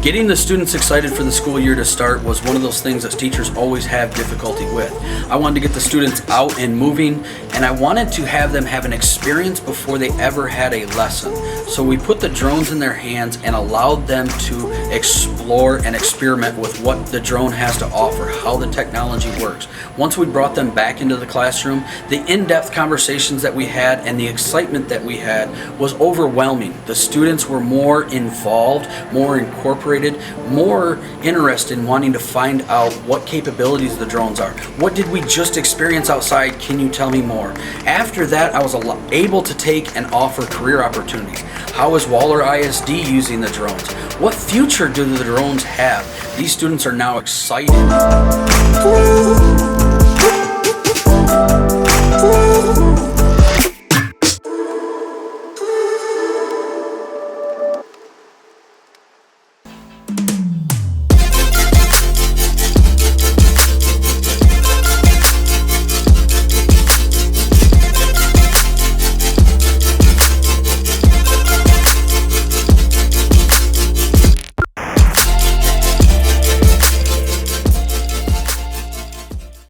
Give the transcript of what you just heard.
Getting the students excited for the school year to start was one of those things that teachers always have difficulty with. I wanted to get the students out and moving, and I wanted to have them have an experience before they ever had a lesson. So we put the drones in their hands and allowed them to explore and experiment with what the drone has to offer, how the technology works. Once we brought them back into the classroom, the in-depth conversations that we had and the excitement that we had was overwhelming. The students were more involved, more incorporated, more interested in wanting to find out what capabilities the drones are. What did we just experience outside? Can you tell me more? After that, I was able to take and offer career opportunities. How is Waller ISD using the drones? What future do the drones have? These students are now excited.